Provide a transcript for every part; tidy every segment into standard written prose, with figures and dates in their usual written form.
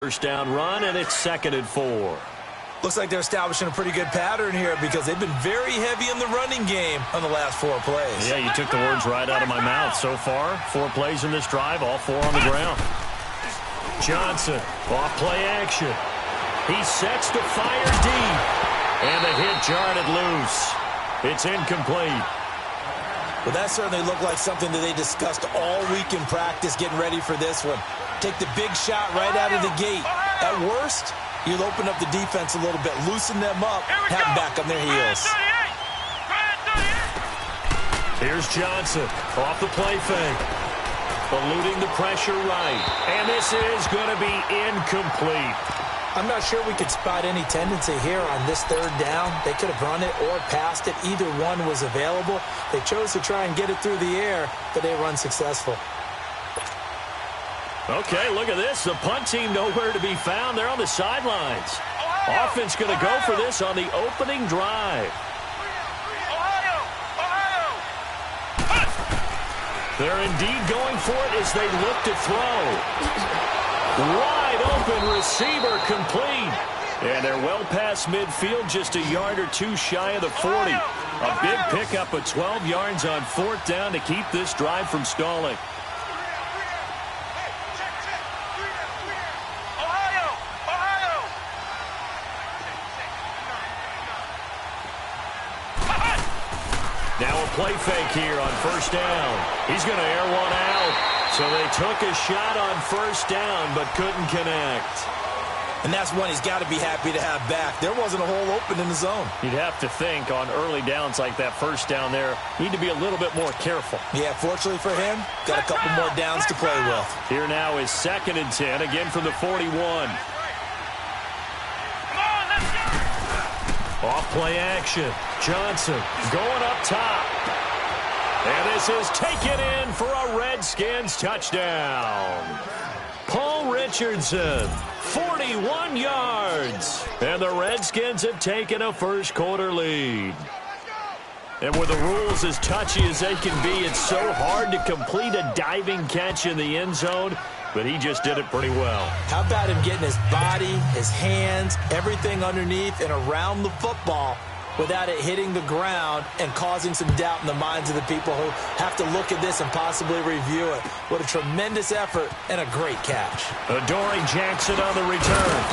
First down run, and it's 2nd and 4. Looks like they're establishing a pretty good pattern here because they've been very heavy in the running game on the last 4 plays. Yeah, you took the words right out of my mouth. So far, 4 plays in this drive, all 4 on the ground. Johnson, off play action. He sets to fire deep. And the hit jarred it loose. It's incomplete. Well, that certainly looked like something that they discussed all week in practice getting ready for this one. Take the big shot right out of the gate. At worst, you'll open up the defense a little bit, loosen them up, have them back on their heels. Here's Johnson off the play fake. Eluding the pressure right. And this is going to be incomplete. I'm not sure we could spot any tendency here on this 3rd down. They could have run it or passed it. Either one was available. They chose to try and get it through the air, but they were unsuccessful. Okay, look at this. The punt team nowhere to be found. They're on the sidelines. Offense going to go for this on the opening drive. They're indeed going for it as they look to throw. Wide open receiver complete. And they're well past midfield, just a yard or 2 shy of the 40. A big pickup of 12 yards on 4th down to keep this drive from stalling. Now a play fake here on 1st down. He's going to air one out. So they took a shot on 1st down, but couldn't connect. And that's one he's got to be happy to have back. There wasn't a hole open in the zone. You'd have to think on early downs like that 1st down there, need to be a little bit more careful. Yeah, fortunately for him, got a couple more downs to play with. Here now is 2nd and 10, again from the 41. Off play action. Johnson going up top. And this is taken in for a Redskins touchdown. Paul Richardson, 41 yards. And the Redskins have taken a 1st quarter lead. And with the rules as touchy as they can be, it's so hard to complete a diving catch in the end zone, but he just did it pretty well. How about him getting his body, his hands, everything underneath and around the football without it hitting the ground and causing some doubt in the minds of the people who have to look at this and possibly review it. What a tremendous effort and a great catch. Adoree Jackson on the return.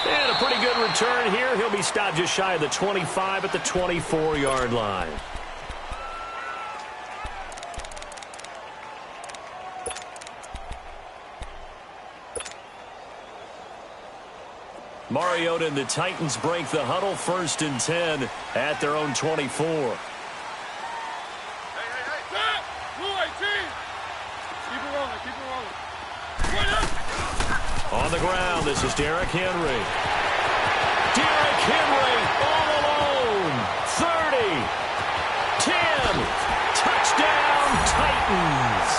And a pretty good return here. He'll be stopped just shy of the 25 at the 24-yard line. Mariota and the Titans break the huddle, 1st and 10 at their own 24. On the ground, this is Derrick Henry. Derrick Henry all alone. 30, 10, touchdown Titans.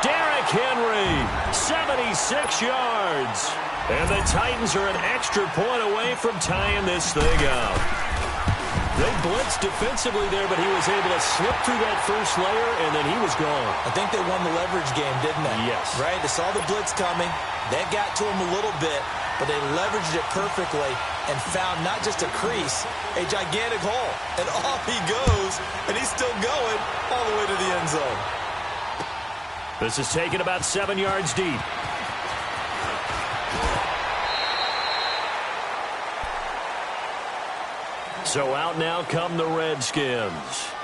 Derrick Henry, 76 yards. And the Titans are an extra point away from tying this thing up. They blitzed defensively there, but he was able to slip through that first layer, and then he was gone. I think they won the leverage game, didn't they? Yes. Right? They saw the blitz coming. That got to him a little bit, but they leveraged it perfectly and found not just a crease, a gigantic hole. And off he goes, and he's still going all the way to the end zone. This is taken about 7 yards deep. So out now come the Redskins.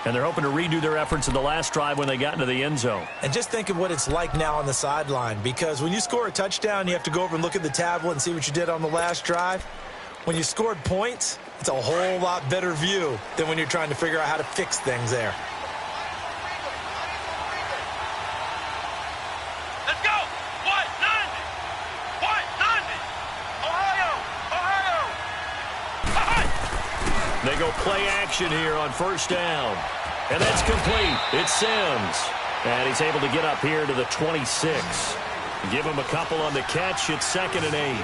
And they're hoping to redo their efforts in the last drive when they got into the end zone. And just think of what it's like now on the sideline, because when you score a touchdown, you have to go over and look at the tablet and see what you did on the last drive. When you scored points, it's a whole lot better view than when you're trying to figure out how to fix things there. They go play action here on 1st down. And that's complete. It's Sims. And he's able to get up here to the 26. Give him a couple on the catch. It's 2nd and 8.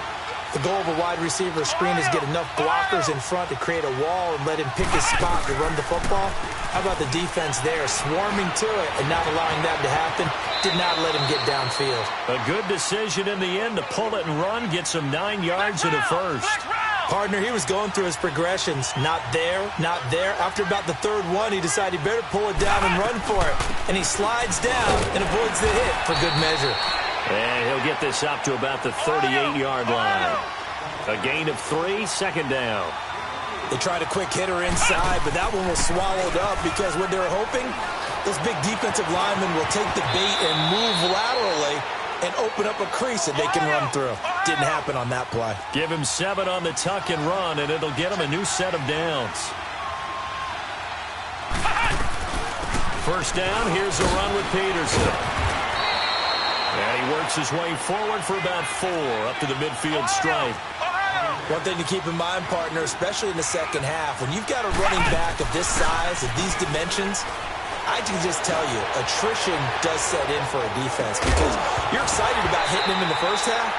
The goal of a wide receiver screen is get enough blockers in front to create a wall and let him pick his spot to run the football. How about the defense there, swarming to it and not allowing that to happen? Did not let him get downfield. A good decision in the end to pull it and run, get some 9 yards at a first. Partner, he was going through his progressions. Not there, not there. After about the third one, he decided he better pull it down and run for it. And he slides down and avoids the hit for good measure. And he'll get this up to about the 38-yard line. A gain of 3, second down. They tried a quick hitter inside, but that one was swallowed up because what they were hoping, those big defensive linemen will take the bait and move laterally and open up a crease that they can run through. Didn't happen on that play. Give him 7 on the tuck and run, and it'll get him a new set of downs. First down, here's a run with Peterson. And he works his way forward for about 4 up to the midfield stripe. One thing to keep in mind, partner, especially in the second half, when you've got a running back of this size, of these dimensions, I can just tell you, attrition does set in for a defense because you're excited about hitting him in the first half.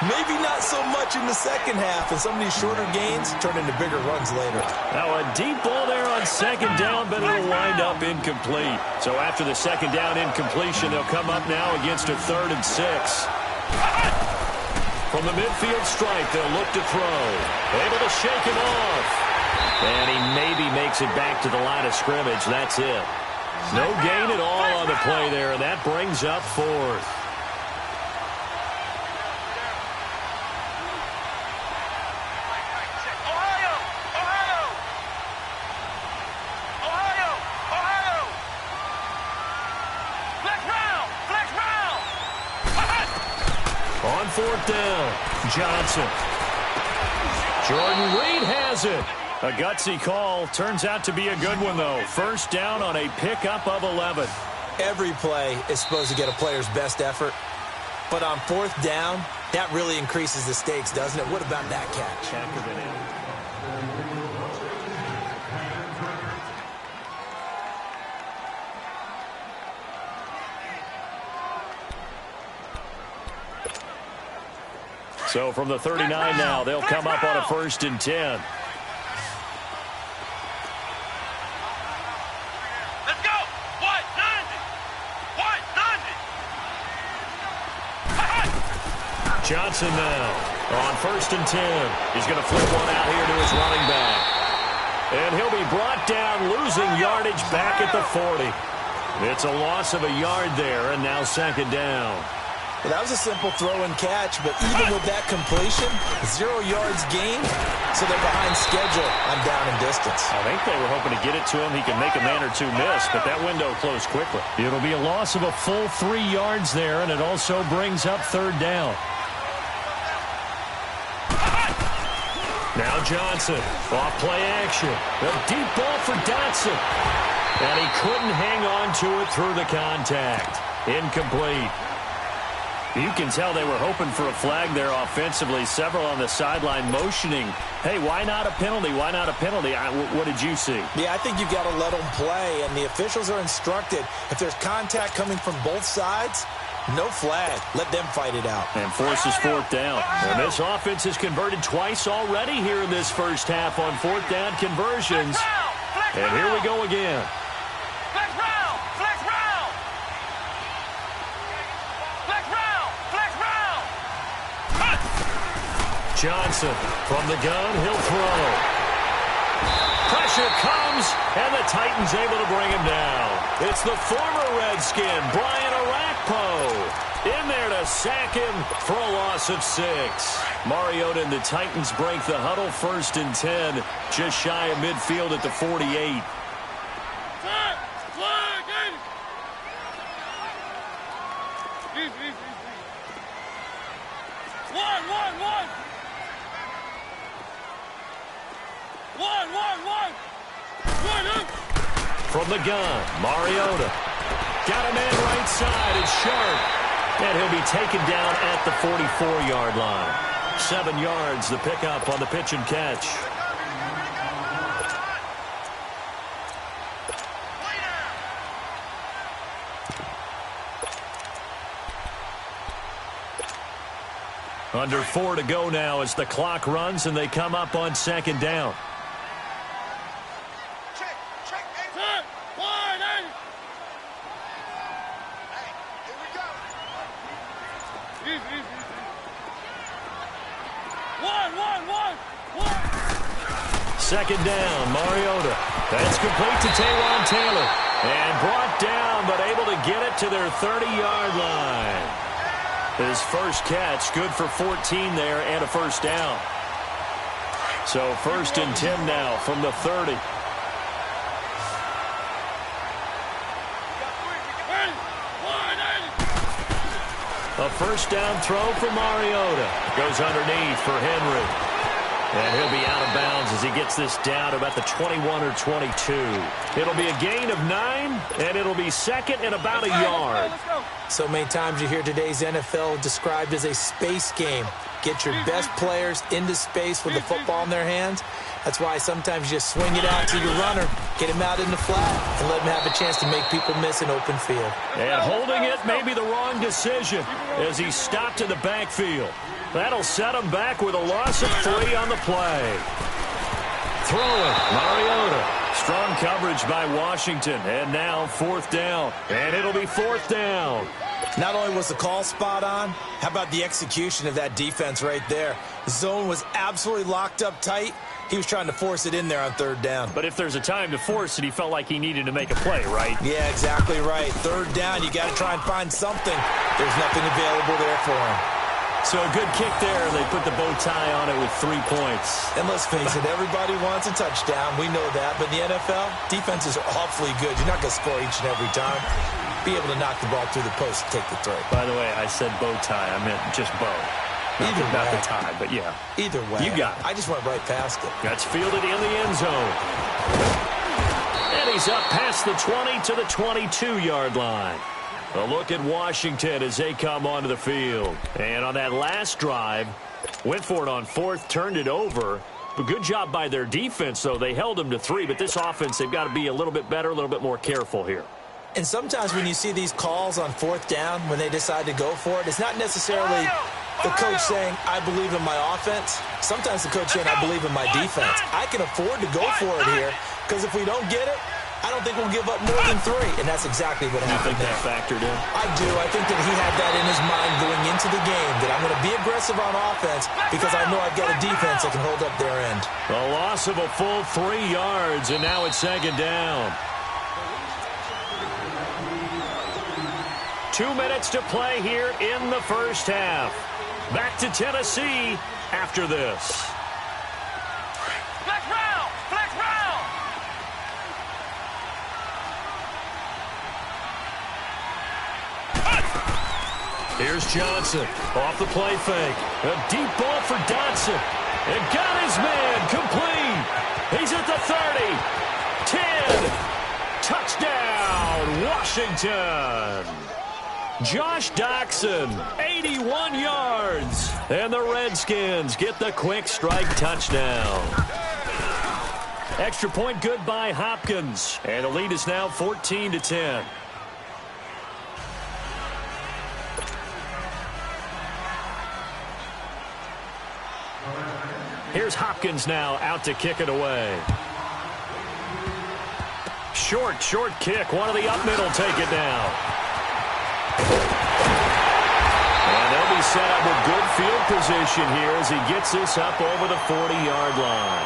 Maybe not so much in the second half, and some of these shorter gains turn into bigger runs later. Now a deep ball there on second down, but it'll wind up incomplete. So after the second down incompletion, they'll come up now against a 3rd and 6. From the midfield stripe, they'll look to throw. Able to shake him off. And he maybe makes it back to the line of scrimmage. That's it. No gain at all on the play there, and that brings up 4th. On 4th down, Johnson. Jordan Reed has it. A gutsy call. Turns out to be a good one, though. First down on a pickup of 11. Every play is supposed to get a player's best effort. But on 4th down, that really increases the stakes, doesn't it? What about that catch? So from the 39 now, they'll come up on a 1st and 10. Johnson now on 1st and 10. He's going to flip one out here to his running back. And he'll be brought down, losing yardage back at the 40. It's a loss of a yard there, and now second down. Well, that was a simple throw and catch, but even with that completion, 0 yards gained, so they're behind schedule on down and distance. I think they were hoping to get it to him. He could make a man or two miss, but that window closed quickly. It'll be a loss of a full 3 yards there, and it also brings up 3rd down. Now Johnson, off play action. A deep ball for Dotson. And he couldn't hang on to it through the contact. Incomplete. You can tell they were hoping for a flag there offensively. Several on the sideline motioning. Hey, why not a penalty? Why not a penalty? What did you see? Yeah, I think you've got to let them play, and the officials are instructed. If there's contact coming from both sides, no flag. Let them fight it out. And forces 4th down. And this offense has converted twice already here in this first half on 4th down conversions. And here we go again. Johnson from the gun, he'll throw. Pressure comes, and the Titans able to bring him down. It's the former Redskin, Brian Orakpo, in there to sack him for a loss of 6. Mariota and the Titans break the huddle, 1st and 10, just shy of midfield at the 48. From the gun, Mariota. Got a man right side. It's Sharp. And he'll be taken down at the 44-yard line. 7 yards, the pickup on the pitch and catch. Under 4 to go now as the clock runs and they come up on second down. Second down, Mariota. That's complete to Taywan Taylor. And brought down, but able to get it to their 30-yard line. His first catch, good for 14 there and a first down. So 1st and 10 now from the 30. A first down throw for Mariota. Goes underneath for Henry. And he'll be out of bounds as he gets this down about the 21 or 22. It'll be a gain of 9, and it'll be second and about a yard. So many times you hear today's NFL described as a space game. Get your best players into space with the football in their hands. That's why sometimes you just swing it out to your runner, get him out in the flat, and let him have a chance to make people miss an open field. And holding it may be the wrong decision as he stopped in the backfield. That'll set him back with a loss of 3 on the play. Throwing, Mariota. Strong coverage by Washington. And now 4th down. And it'll be 4th down. Not only was the call spot on, how about the execution of that defense right there? The zone was absolutely locked up tight. He was trying to force it in there on 3rd down. But if there's a time to force it, he felt like he needed to make a play, right? Yeah, exactly right. 3rd down, you got to try and find something. There's nothing available there for him. So a good kick there. They put the bow tie on it with 3 points. And let's face it, everybody wants a touchdown. We know that. But in the NFL, defenses are awfully good. You're not going to score each and every time. Be able to knock the ball through the post and take the throw. By the way, I said bow tie. I meant just bow. Not the tie, but yeah. Either way. You got it. I just went right past it. That's fielded in the end zone. And he's up past the 20 to the 22-yard line. A look at Washington as they come onto the field. And on that last drive, went for it on 4th, turned it over. But good job by their defense, though. They held them to 3, but this offense, they've got to be a little bit better, a little bit more careful here. And sometimes when you see these calls on 4th down, when they decide to go for it, it's not necessarily the coach saying, I believe in my offense. Sometimes the coach saying, I believe in my defense. I can afford to go for it here, because if we don't get it, I don't think we'll give up more than 3, and that's exactly what happened. You think that factored in? I do. I think that he had that in his mind going into the game, that I'm going to be aggressive on offense because I know I've got a defense that can hold up their end. A loss of a full 3 yards, and now it's 2nd down. 2 minutes to play here in the first half. Back to Tennessee after this. Here's Johnson off the play fake. A deep ball for Dotson. And got his man complete. He's at the 30. 10. Touchdown, Washington. Josh Dotson, 81 yards. And the Redskins get the quick strike touchdown. Extra point good by Hopkins. And the lead is now 14-10. Here's Hopkins now out to kick it away. Short kick. One of the up middle take it down. And they'll be set up with good field position here as he gets this up over the 40-yard line.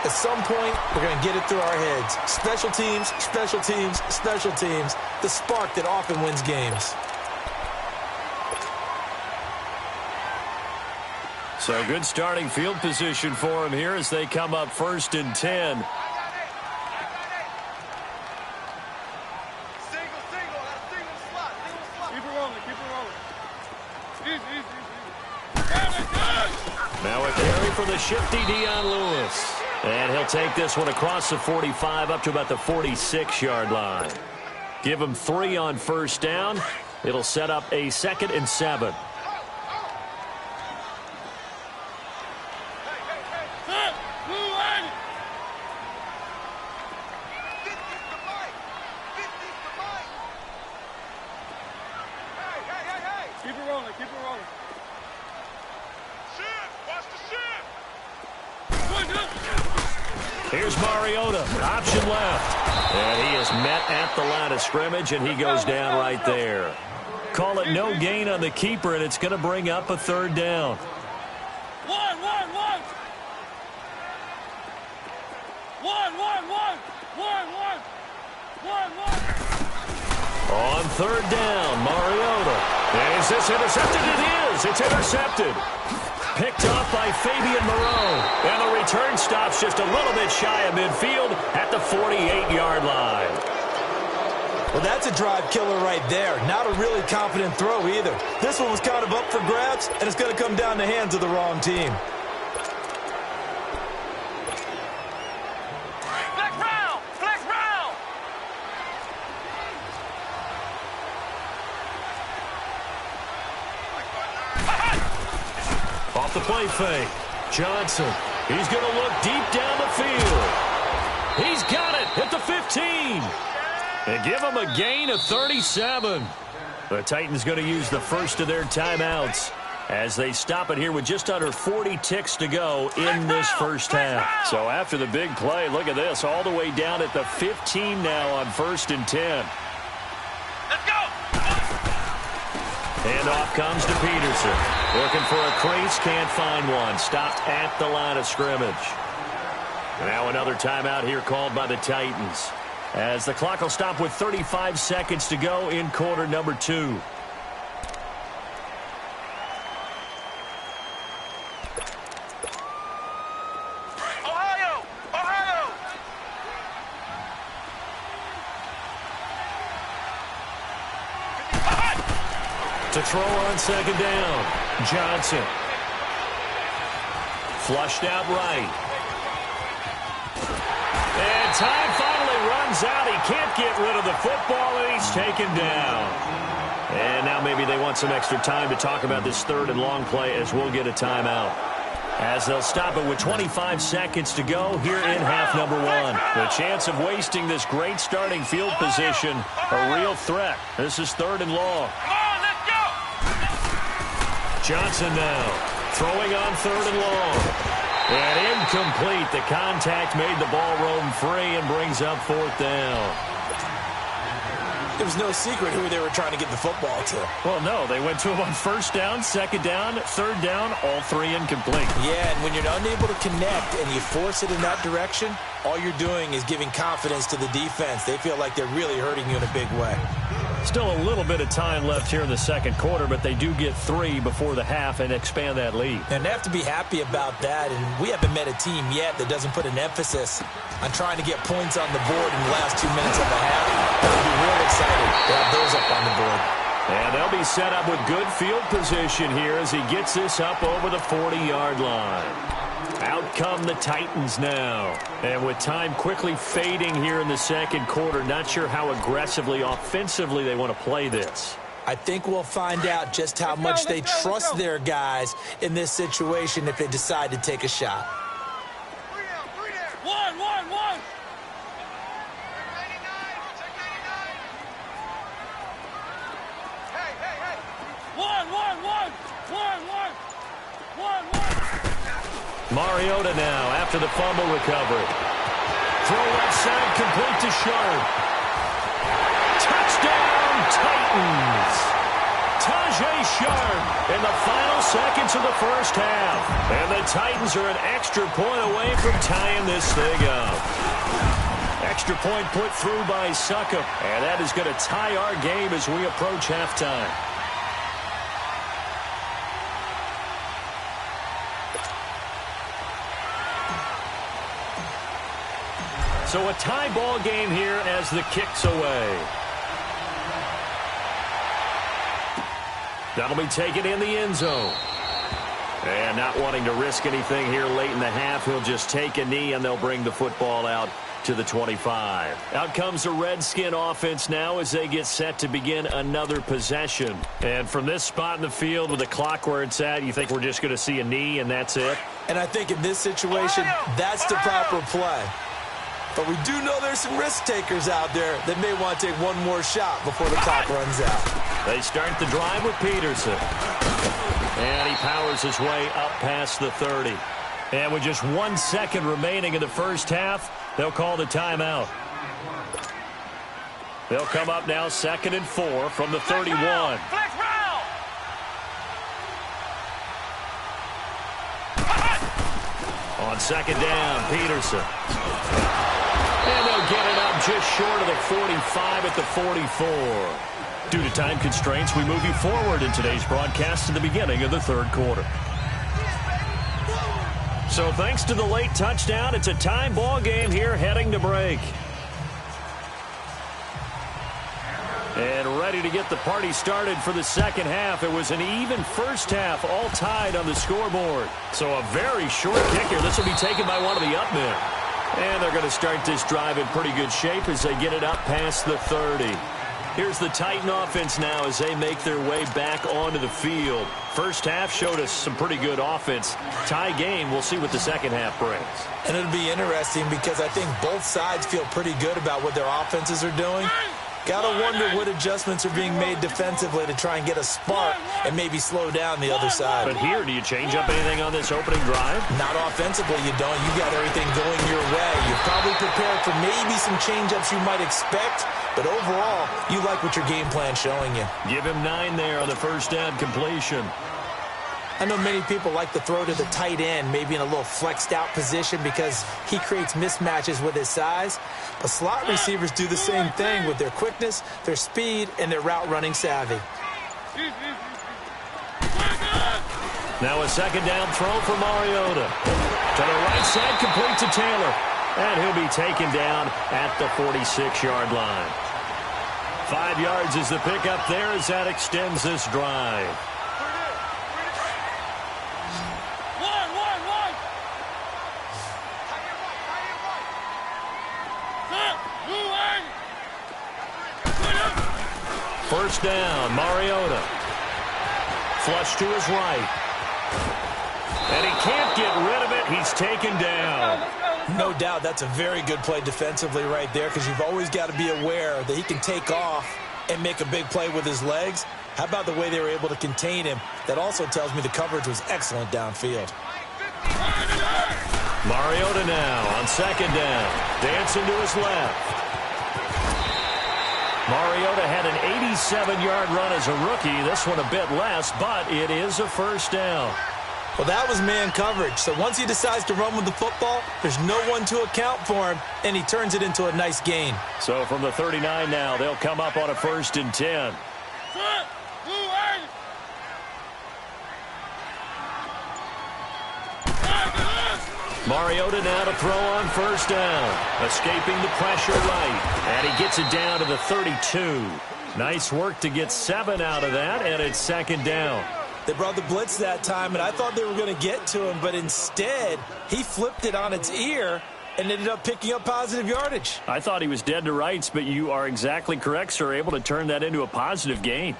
At some point, we're going to get it through our heads. Special teams, special teams, special teams. The spark that often wins games. So good starting field position for him here as they come up 1st and 10. Now a carry for the shifty Dion Lewis. And he'll take this one across the 45 up to about the 46-yard line. Give him 3 on 1st down. It'll set up a 2nd and 7. Here's Mariota, option left. And he is met at the line of scrimmage, and he goes down right there. Call it no gain on the keeper, and it's going to bring up a third down. On third down, Mariota. And is this intercepted? It is. It's intercepted. Picked off by Fabian Moreau. And the return stops just a little bit shy of midfield at the 48-yard line. Well, that's a drive killer right there. Not a really confident throw either. This one was kind of up for grabs, and it's going to come down the hands of the wrong team. Off the play fake. Johnson. He's going to look deep down the field. He's got it at the 15. And give him a gain of 37. The Titans going to use the first of their timeouts as they stop it here with just under 40 ticks to go in this first half. So after the big play, look at this, all the way down at the 15 now on 1st and 10. Let's go! And off comes to Peterson. Looking for a crease, can't find one. Stopped at the line of scrimmage. Now another timeout here called by the Titans, as the clock will stop with 35 seconds to go in quarter number 2. Ohio! Ohio! To throw on second down, Johnson. Flushed out right. And time finally runs out. He can't get rid of the football, and he's taken down. And now maybe they want some extra time to talk about this third and long play, as we'll get a timeout, as they'll stop it with 25 seconds to go here in half number 1. The chance of wasting this great starting field position, a real threat. This is third and long. Come on, let's go! Johnson now throwing on third and long. And incomplete. The contact made the ball roam free and brings up 4th down. It was no secret who they were trying to get the football to. Well, no, they went to him on 1st down, 2nd down, 3rd down, all 3 incomplete. Yeah, and when you're unable to connect and you force it in that direction, all you're doing is giving confidence to the defense. They feel like they're really hurting you in a big way. Still a little bit of time left here in the second quarter, but they do get 3 before the half and expand that lead. And they have to be happy about that, and we haven't met a team yet that doesn't put an emphasis on trying to get points on the board in the last 2 minutes of the half. They'll be real excited to have those up on the board. And they'll be set up with good field position here as he gets this up over the 40-yard line. Out come the Titans now. And with time quickly fading here in the second quarter, not sure how aggressively, offensively they want to play this. I think we'll find out just how much they trust their guys in this situation if they decide to take a shot. One! Hey! One! Mariota now after the fumble recovery. Throw left side, complete to Sharp. Touchdown, Titans. Tajay Sharp in the final seconds of the first half. And the Titans are an extra point away from tying this thing up. Extra point put through by Succop. And that is going to tie our game as we approach halftime. So a tie ball game here as the kick's away. That'll be taken in the end zone. And not wanting to risk anything here late in the half, he'll just take a knee and they'll bring the football out to the 25. Out comes the Redskin offense now as they get set to begin another possession. And from this spot in the field with the clock where it's at, you think we're just going to see a knee and that's it? And I think in this situation, that's the proper play. But we do know there's some risk takers out there that may want to take one more shot before the clock runs out. They start the drive with Peterson. And he powers his way up past the 30. And with just 1 second remaining in the first half, they'll call the timeout. They'll come up now 2nd and 4 from the 31. Flex round. On 2nd down, Peterson. And they'll get it up just short of the 45 at the 44. Due to time constraints, we move you forward in today's broadcast to the beginning of the 3rd quarter. So thanks to the late touchdown, it's a tie ball game here heading to break. And ready to get the party started for the second half. It was an even first half, all tied on the scoreboard. So a very short kick here. This will be taken by one of the up men. And they're going to start this drive in pretty good shape as they get it up past the 30. Here's the Titan offense now as they make their way back onto the field. First half showed us some pretty good offense. Tie game, we'll see what the second half brings. And it'll be interesting because I think both sides feel pretty good about what their offenses are doing. Gotta wonder what adjustments are being made defensively to try and get a spark and maybe slow down the other side. But here, do you change up anything on this opening drive? Not offensively, you don't. You got everything going your way. You're probably prepared for maybe some change-ups you might expect, but overall, you like what your game plan's showing you. Give him 9 there on the first down completion. I know many people like to throw to the tight end, maybe in a little flexed out position because he creates mismatches with his size. But slot receivers do the same thing with their quickness, their speed, and their route running savvy. Now a 2nd down throw for Mariota. To the right side, complete to Taylor. And he'll be taken down at the 46-yard line. 5 yards is the pickup there as that extends this drive. First down, Mariota. Flush to his right. And he can't get rid of it. He's taken down. No doubt that's a very good play defensively right there because you've always got to be aware that he can take off and make a big play with his legs. How about the way they were able to contain him? That also tells me the coverage was excellent downfield. Mariota now on 2nd down. Dancing to his left. Mariota had an 87-yard run as a rookie. This one a bit less, but it is a first down. Well, that was man coverage. So once he decides to run with the football, there's no one to account for him, and he turns it into a nice gain. So from the 39 now, they'll come up on a 1st and 10. Mariota now to throw on 1st down. Escaping the pressure right. And he gets it down to the 32. Nice work to get 7 out of that, and it's 2nd down. They brought the blitz that time, and I thought they were going to get to him, but instead, he flipped it on its ear and ended up picking up positive yardage. I thought he was dead to rights, but you are exactly correct, sir, able to turn that into a positive gain.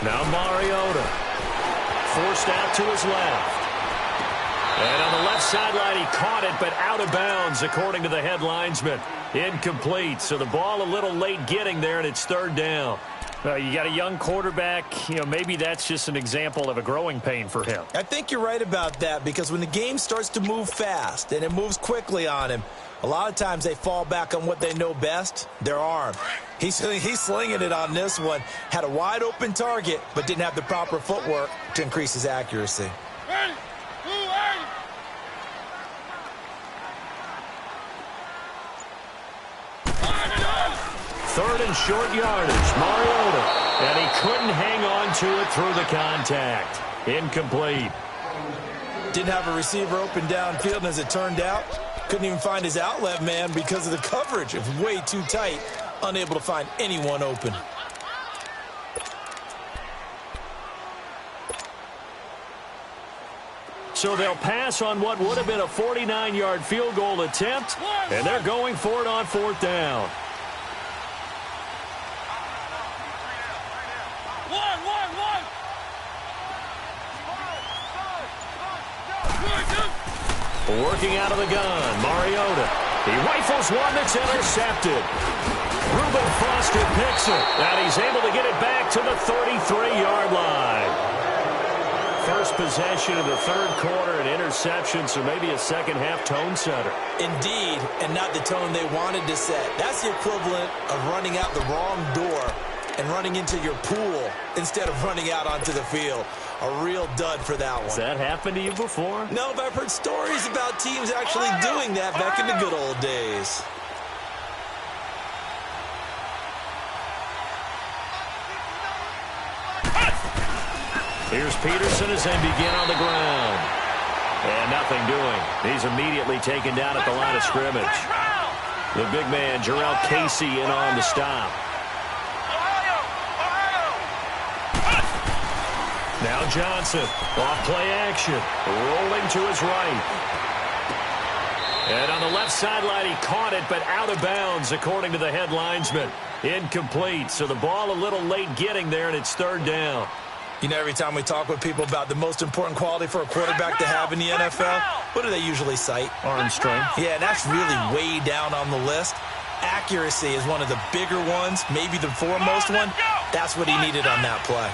Now Mariota, forced out to his left. And on the left sideline, he caught it, but out of bounds, according to the head linesman. Incomplete, so the ball a little late getting there, and it's 3rd down. You got a young quarterback, maybe that's just an example of a growing pain for him. I think you're right about that, because when the game starts to move fast, and it moves quickly on him, a lot of times they fall back on what they know best, their arm. He's slinging it on this one. Had a wide open target, but didn't have the proper footwork to increase his accuracy. Ready. 3rd and short yardage, Mariota. And he couldn't hang on to it through the contact. Incomplete. Didn't have a receiver open downfield, and as it turned out, couldn't even find his outlet man because of the coverage. It was way too tight, unable to find anyone open. So they'll pass on what would have been a 49-yard field goal attempt, and they're going for it on 4th down. Working out of the gun, Mariota. He rifles one that's intercepted. Reuben Foster picks it, and he's able to get it back to the 33-yard line. First possession of the third quarter, an interception, so maybe a second-half tone setter. Indeed, and not the tone they wanted to set. That's the equivalent of running out the wrong door and running into your pool instead of running out onto the field. A real dud for that one. Has that happened to you before? No, but I've heard stories about teams actually doing that back in the good old days. Here's Peterson as they begin on the ground. And nothing doing. He's immediately taken down at the line of scrimmage. The big man, Jarrell Casey, in on the stop. Now Johnson, off play action, rolling to his right. And on the left sideline, he caught it, but out of bounds, according to the head linesman. Incomplete, so the ball a little late getting there, and it's third down. You know, every time we talk with people about the most important quality for a quarterback to have in the NFL, what do they usually cite? Arm strength. Yeah, that's really way down on the list. Accuracy is one of the bigger ones, maybe the foremost one. That's what he needed on that play.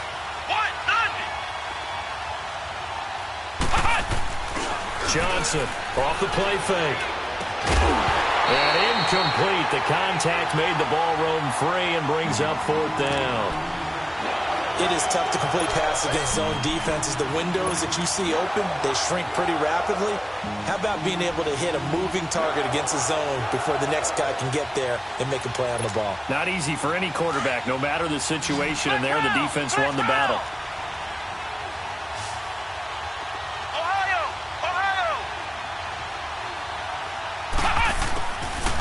Johnson off the play fake. And incomplete. The contact made the ball roam free and brings up fourth down. It is tough to complete passes against zone defenses. The windows that you see open, they shrink pretty rapidly. How about being able to hit a moving target against a zone before the next guy can get there and make a play on the ball? Not easy for any quarterback, no matter the situation, and there the defense won the battle.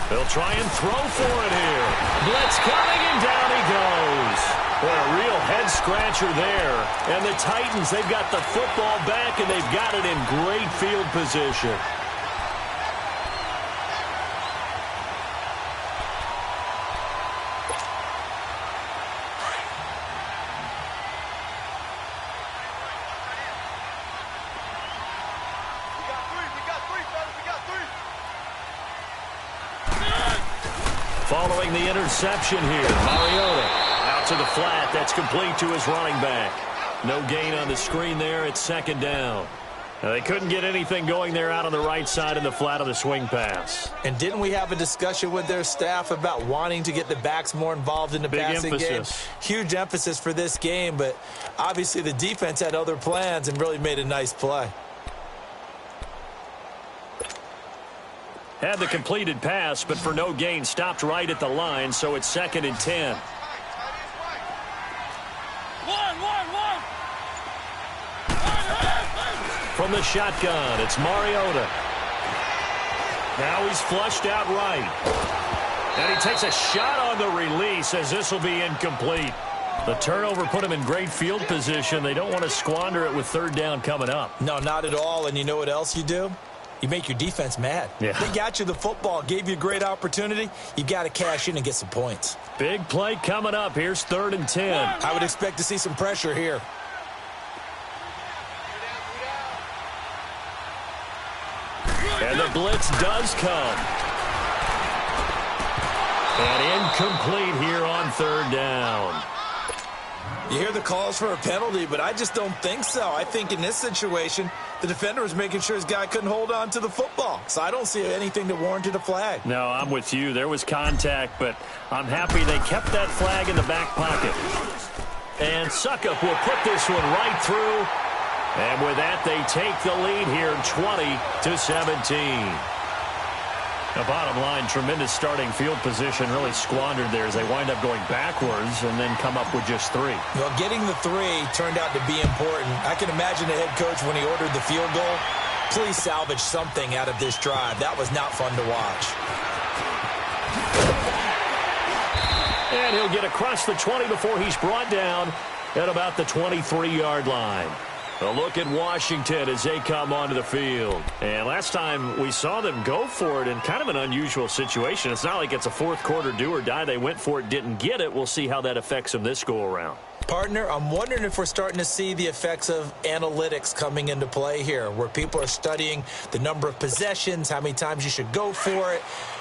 They'll try and throw for it here. Blitz coming, and down he goes. Boy, a real head-scratcher there. And the Titans, they've got the football back, and they've got it in great field position. Following the interception here, Mariota out to the flat. That's complete to his running back. No gain on the screen there. It's second down. Now, they couldn't get anything going there out on the right side in the flat of the swing pass. And didn't we have a discussion with their staff about wanting to get the backs more involved in the passing game? Huge emphasis for this game, but obviously the defense had other plans and really made a nice play. Had the completed pass, but for no gain, stopped right at the line, so it's 2nd and 10. From the shotgun, it's Mariota. Now he's flushed out right. And he takes a shot on the release as this will be incomplete. The turnover put him in great field position. They don't want to squander it with third down coming up. No, not at all. And you know what else you do? You make your defense mad. Yeah. They got you the football, gave you a great opportunity. You got to cash in and get some points. Big play coming up. Here's 3rd and 10. I would expect to see some pressure here. And the blitz does come. And incomplete here on 3rd down. You hear the calls for a penalty, but I just don't think so. I think in this situation, the defender was making sure his guy couldn't hold on to the football. So I don't see anything that warranted a flag. No, I'm with you. There was contact, but I'm happy they kept that flag in the back pocket. And Suckup will put this one right through. And with that, they take the lead here, 20-17. The bottom line, tremendous starting field position, really squandered there as they wind up going backwards and then come up with just 3. Well, getting the 3 turned out to be important. I can imagine the head coach when he ordered the field goal. Please salvage something out of this drive. That was not fun to watch. And he'll get across the 20 before he's brought down at about the 23-yard line. A look at Washington as they come onto the field. And last time we saw them go for it in kind of an unusual situation. It's not like it's a fourth quarter do or die. They went for it, didn't get it. We'll see how that affects them this go around. Partner, I'm wondering if we're starting to see the effects of analytics coming into play here, where people are studying the number of possessions, how many times you should go for it,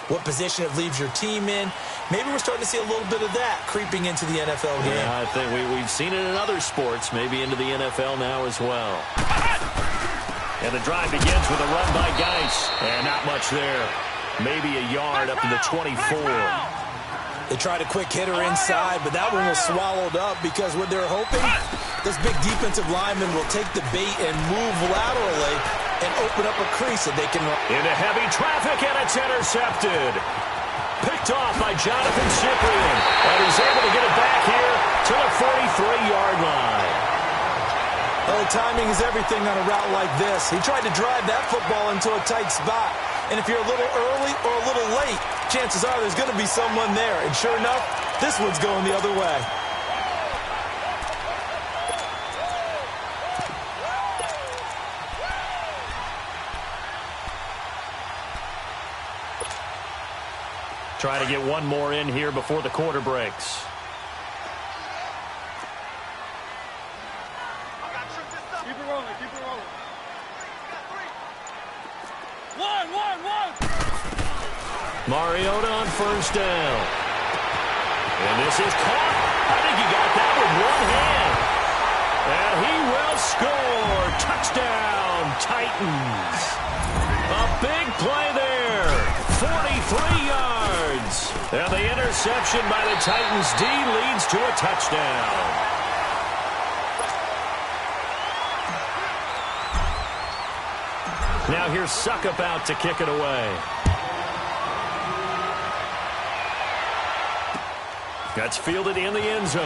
what position it leaves your team in. Maybe we're starting to see a little bit of that creeping into the NFL game. Yeah, I think we've seen it in other sports, maybe into the NFL now as well. And the drive begins with a run by Geis, and not much there. Maybe a yard up to the 24. They tried a quick hitter inside, but that one was swallowed up because what they're hoping, this big defensive lineman will take the bait and move laterally and open up a crease that they can run. Into heavy traffic, and it's intercepted. Picked off by Jonathan Cyprien, and he's able to get it back here to the 43-yard line. Well, timing is everything on a route like this. He tried to drive that football into a tight spot. And if you're a little early or a little late, chances are there's going to be someone there. And sure enough, this one's going the other way. Trying to get one more in here before the quarter breaks. Keep it rolling, keep it rolling. One. Mariota on first down. And this is caught. I think he got that with one hand. And he will score. Touchdown, Titans. A big play there. 43 yards. And the interception by the Titans D leads to a touchdown. Now here's Suckup out to kick it away. That's fielded in the end zone.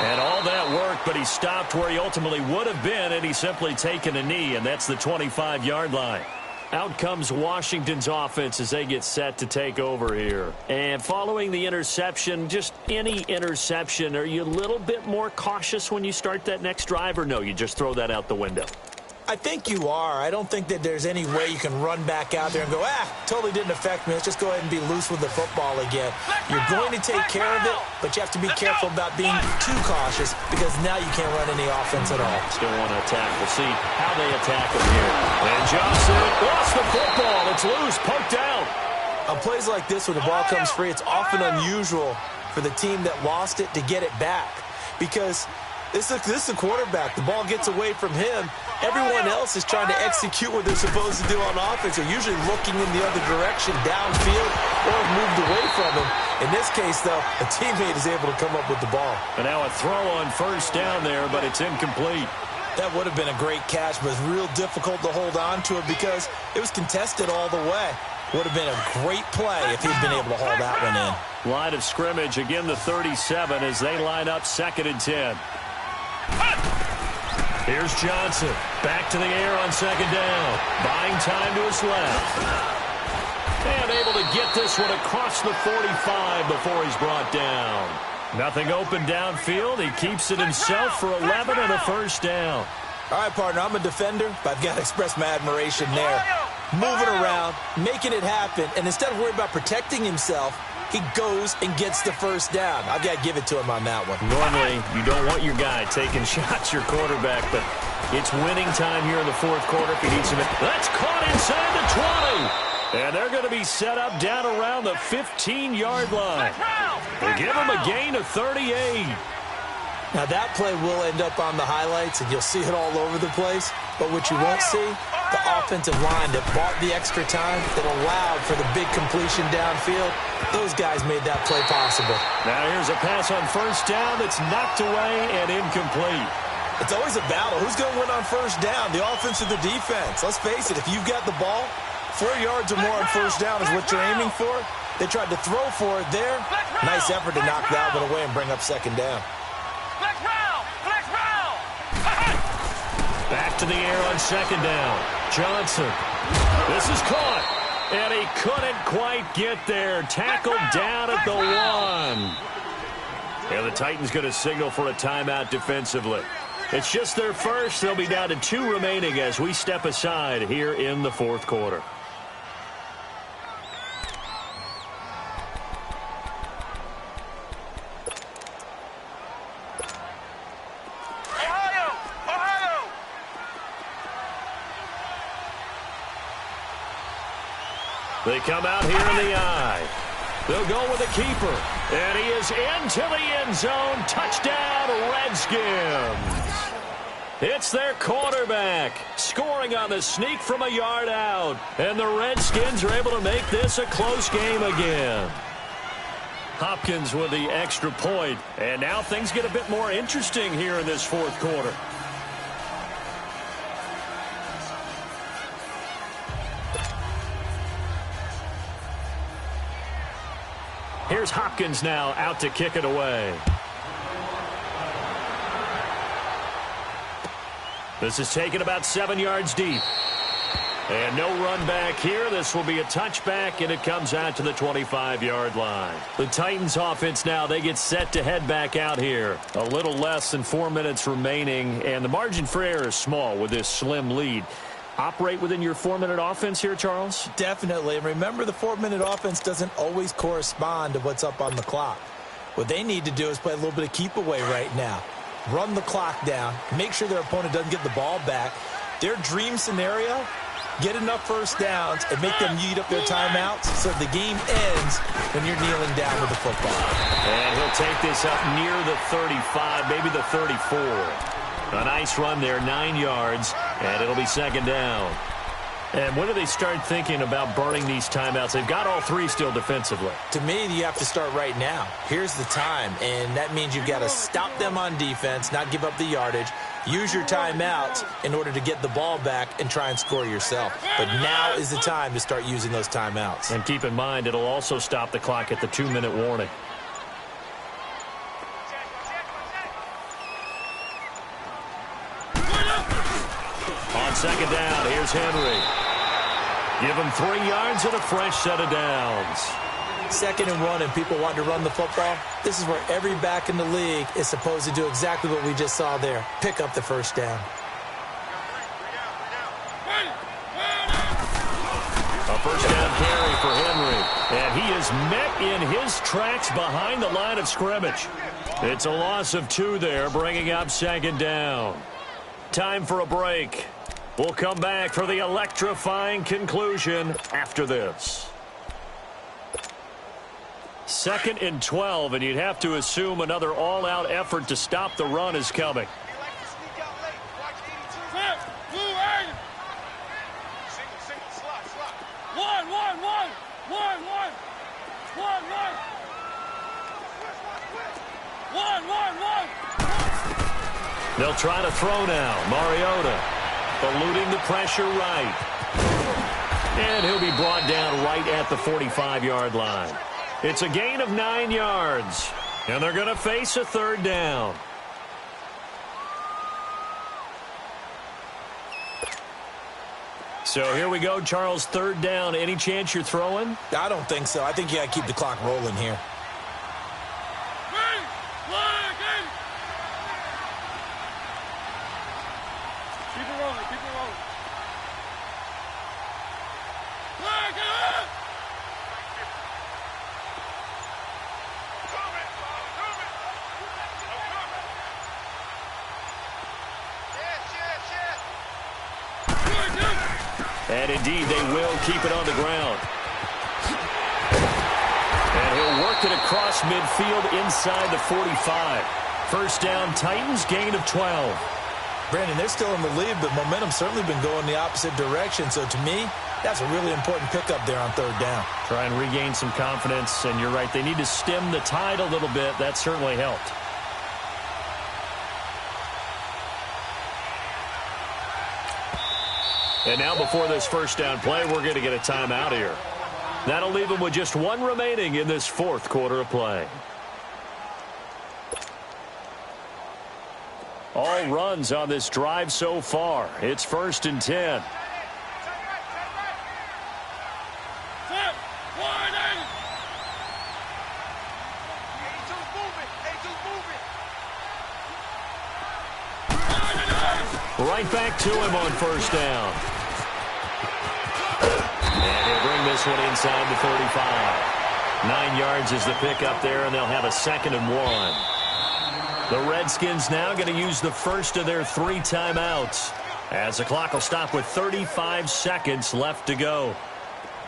And all that work, but he stopped where he ultimately would have been, and he's simply taken a knee, and that's the 25-yard line. Out comes Washington's offense as they get set to take over here. And following the interception, just any interception, are you a little bit more cautious when you start that next drive, or no, you just throw that out the window? I think you are. I don't think that there's any way you can run back out there and go, totally didn't affect me. Let's just go ahead and be loose with the football again. You're going to take care of it, but you have to be careful about being too cautious because now you can't run any offense at all. Still want to attack. We'll see how they attack him here. And Johnson lost the football. It's loose, poked out. On plays like this, when the ball comes free, it's often unusual for the team that lost it to get it back because this is a quarterback. The ball gets away from him. Everyone else is trying to execute what they're supposed to do on offense. They're usually looking in the other direction, downfield, or have moved away from him. In this case, though, a teammate is able to come up with the ball. And now a throw on first down there, but it's incomplete. That would have been a great catch, but it's real difficult to hold on to it because it was contested all the way. Would have been a great play if he'd been able to haul that one in. Line of scrimmage, again the 37 as they line up 2nd and 10. Here's Johnson. Back to the air on 2nd down. Buying time to his left. And able to get this one across the 45 before he's brought down. Nothing open downfield. He keeps it himself for 11 and a first down. All right, partner, I'm a defender, but I've got to express my admiration there. Moving around, making it happen, and instead of worrying about protecting himself, he goes and gets the first down. I've got to give it to him on that one. Normally, you don't want your guy taking shots, your quarterback, but it's winning time here in the 4th quarter if he needs him. That's caught inside the 20. And they're going to be set up down around the 15-yard line. They give him a gain of 38. Now, that play will end up on the highlights, and you'll see it all over the place. But what you won't see, the offensive line that bought the extra time, that allowed for the big completion downfield, those guys made that play possible. Now here's a pass on first down that's knocked away and incomplete. It's always a battle. Who's going to win on first down, the offense or the defense? Let's face it, if you've got the ball, 4 yards or more on first down is what you're aiming for. They tried to throw for it there. Nice effort to knock that one away and bring up 2nd down. Back to the air on 2nd down. Johnson. This is caught. And he couldn't quite get there. Tackled down at the 1. Yeah, the Titans going to signal for a timeout defensively. It's just their first. They'll be down to 2 remaining as we step aside here in the 4th quarter. They come out here in the eye. They'll go with the keeper. And he is into the end zone. Touchdown, Redskins. It's their quarterback scoring on the sneak from a yard out. And the Redskins are able to make this a close game again. Hopkins with the extra point. And now things get a bit more interesting here in this fourth quarter. Here's Hopkins now out to kick it away. This is taken about 7 yards deep. And no run back here. This will be a touchback, and it comes out to the 25-yard line. The Titans offense now, they get set to head back out here. A little less than 4 minutes remaining, and the margin for error is small with this slim lead. Operate within your 4-minute offense here, Charles? Definitely. And remember, the 4-minute offense doesn't always correspond to what's up on the clock. What they need to do is play a little bit of keep away right now. Run the clock down. Make sure their opponent doesn't get the ball back. Their dream scenario, get enough first downs and make them eat up their timeouts so the game ends when you're kneeling down with the football. And he'll take this up near the 35, maybe the 34. A nice run there, 9 yards, and it'll be second down. And when do they start thinking about burning these timeouts? They've got all three still defensively. To me, you have to start right now. Here's the time, and that means you've got to stop them on defense, not give up the yardage, use your timeouts in order to get the ball back and try and score yourself. But now is the time to start using those timeouts. And keep in mind, it'll also stop the clock at the 2-minute warning. On second down, here's Henry. Give him 3 yards and a fresh set of downs. 2nd and 1, and people want to run the football. This is where every back in the league is supposed to do exactly what we just saw there. Pick up the first down. A first down carry for Henry. And he is met in his tracks behind the line of scrimmage. It's a loss of 2 there, bringing up second down. Time for a break. We'll come back for the electrifying conclusion after this. 2nd and 12, and you'd have to assume another all-out effort to stop the run is coming. They'll try to throw now. Mariota eluding the pressure right. And he'll be brought down right at the 45-yard line. It's a gain of 9 yards. And they're going to face a third down. So here we go, Charles, third down. Any chance you're throwing? I don't think so. I think you got to keep the clock rolling here. And indeed, they will keep it on the ground. And he'll work it across midfield inside the 45. First down, Titans, gain of 12. Brandon, they're still in the lead, but momentum's certainly been going the opposite direction. So to me, that's a really important pickup there on third down. Try and regain some confidence, and you're right. They need to stem the tide a little bit. That certainly helped. And now before this first down play, we're going to get a timeout here. That'll leave them with just 1 remaining in this fourth quarter of play. All runs on this drive so far. It's 1st and 10. Right back to him on first down. And he'll bring this one inside the 35. 9 yards is the pickup there, and they'll have a 2nd and 1. The Redskins now going to use the first of their 3 timeouts, as the clock will stop with 35 seconds left to go.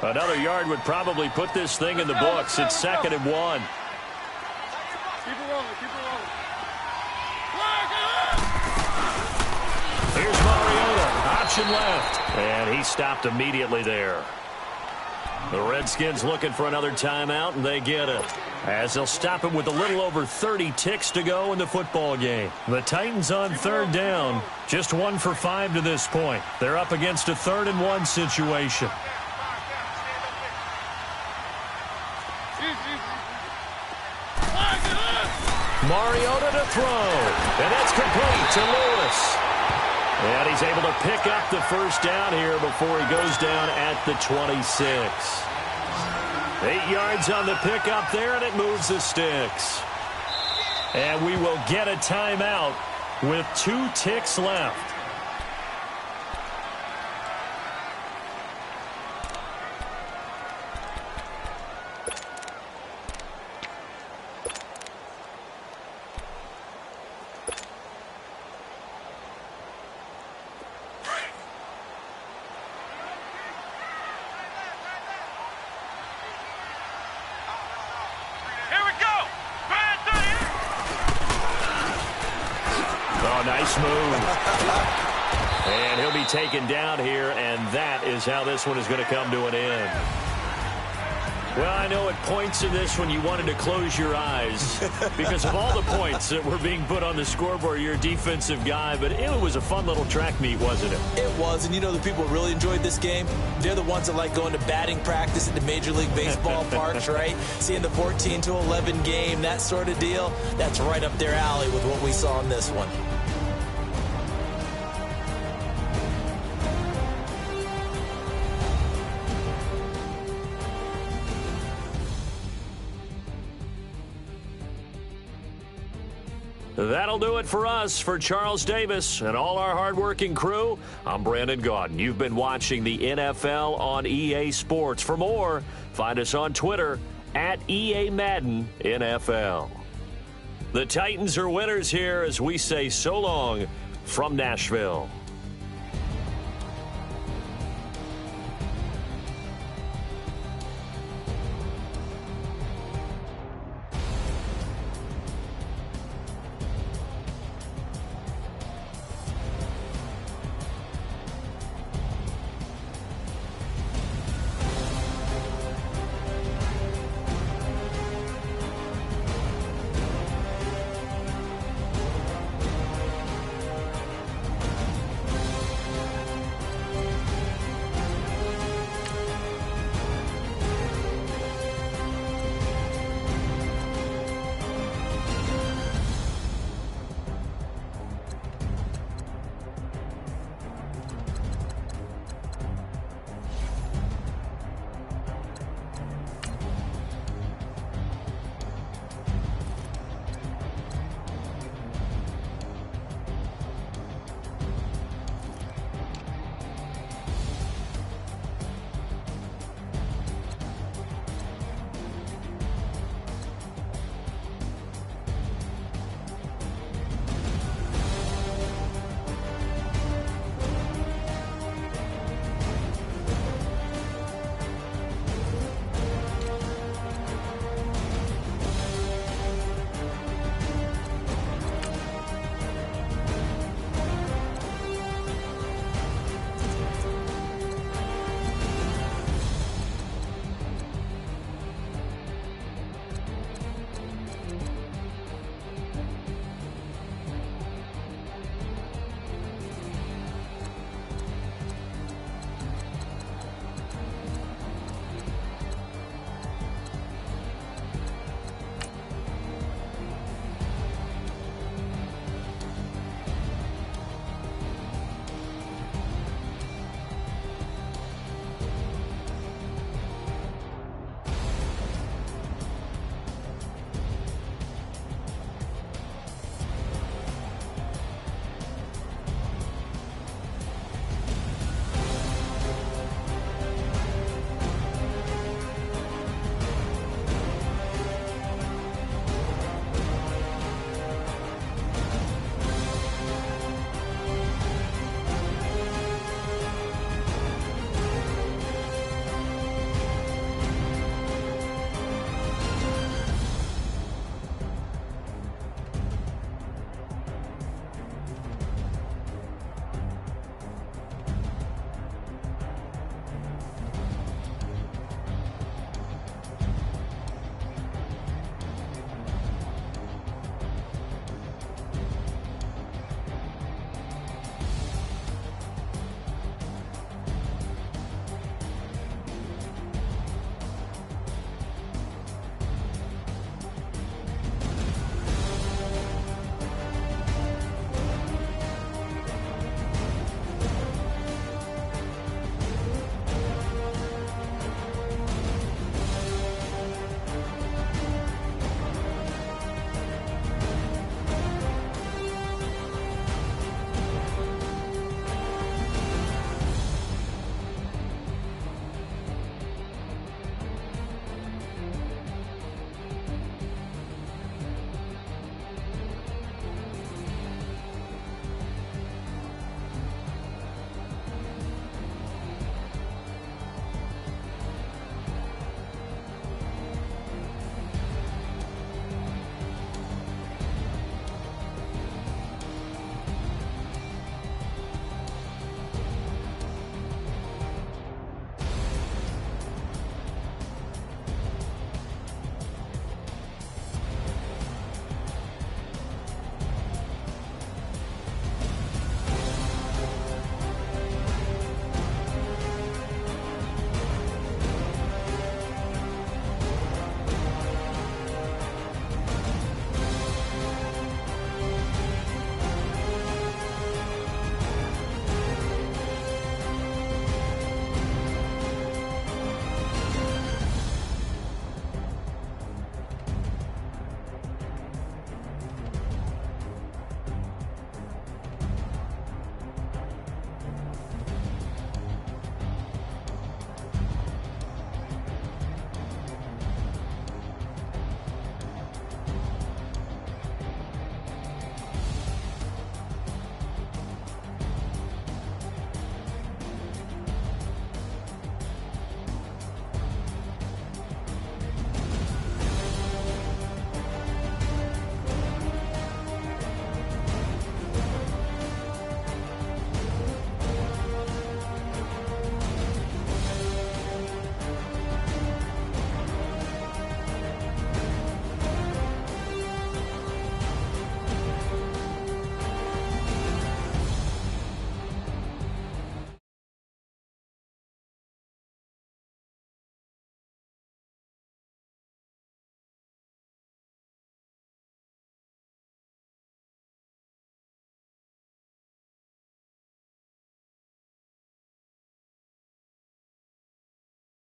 Another yard would probably put this thing in the books. It's 2nd and 1. Keep it rolling, keep it rolling. Here's Mariota, option left, and he stopped immediately there. The Redskins looking for another timeout, and they get it, as they'll stop it with a little over 30 ticks to go in the football game. The Titans on 3rd down, just 1 for 5 to this point. They're up against a 3rd and 1 situation. Mariota to throw, and that's complete to Lewis. And he's able to pick up the first down here before he goes down at the 26. 8 yards on the pickup there, and it moves the sticks. And we will get a timeout with 2 ticks left. Nice move. And he'll be taken down here, and that is how this one is going to come to an end. Well, I know at points in this one you wanted to close your eyes because of all the points that were being put on the scoreboard. You're a defensive guy, but it was a fun little track meet, wasn't it? It was, and you know the people who really enjoyed this game? They're the ones that like going to batting practice at the Major League Baseball parks, right? Seeing the 14-11 game, that sort of deal, that's right up their alley with what we saw in this one. That'll do it for us. For Charles Davis and all our hardworking crew, I'm Brandon Gaudin. You've been watching the NFL on EA Sports. For more, find us on Twitter at EA Madden NFL. The Titans are winners here as we say so long from Nashville.